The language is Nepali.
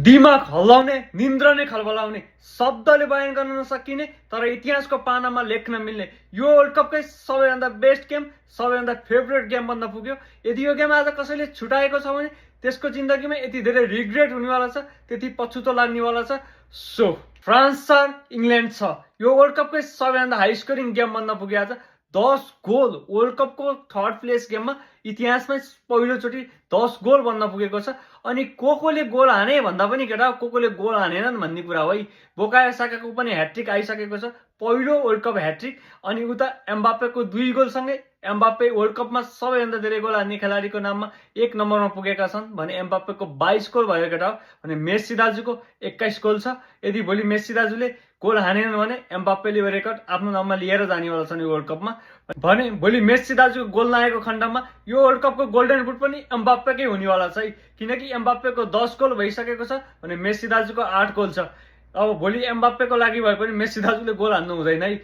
दिमाग हल्लाउने, निन्द्रा नै खलबलाउने, शब्दले बयान गर्न नसकिने तर इतिहासको पानामा लेख्न मिल्ने यो वर्ल्ड कपकै सबैभन्दा बेस्ट गेम, सबैभन्दा फेभरेट गेम बन्न पुग्यो। यदि यो गेम आज कसैले छुटाएको छ भने त्यसको जिन्दगीमा यति धेरै रिग्रेट हुनेवाला छ, त्यति पछुतो लाग्नेवाला छ। सो फ्रान्स छ, इङ्ल्यान्ड छ, यो वर्ल्ड कपकै सबैभन्दा हाई स्कोरिङ गेम बन्न पुग्यो आज। 10 गोल वर्ल्ड कपको थर्ड प्लेस गेममा इतिहासमै पहिलोचोटि 10 गोल बन्न पुगेको छ। अनि कोले गोल हाने भन्दा पनि केटा कोले गोल हानेनन् भन्ने कुरा हो है। बुकायो साकाको पनि ह्याट्रिक आइसकेको छ, पहिलो वर्ल्ड कप ह्याट्रिक। अनि उता एम्बाप्पेको 2 गोलसँगै एम्बाप्पे वर्ल्ड कपमा सबैभन्दा धेरै गोल हान्ने खेलाडीको नाममा 1 नम्बरमा पुगेका छन् भने एम्बाप्पेको 22 गोल भयो केटा हो। भने मेस्सी दाजुको 21 गोल छ। यदि भोलि मेस्सी दाजुले गोल हानेनन् भने एम्बाप्पेले यो रेकर्ड आफ्नो नाममा लिएर जानेवाला छन् यो वर्ल्ड कपमा। भने भोलि मेस्सी दाजुको गोल नआएको खण्डमा यो वर्ल्ड कपको गोल्डन बुट पनि एम्बाप्पेकै हुनेवाला छ है। किनकि एम्बाप्पेको 10 गोल भइसकेको छ भने मेस्सी दाजुको 8 गोल छ। अब भोलि एम्बाप्पेको लागि भए पनि मेस्सी दाजुले गोल हान्नु हुँदैन है।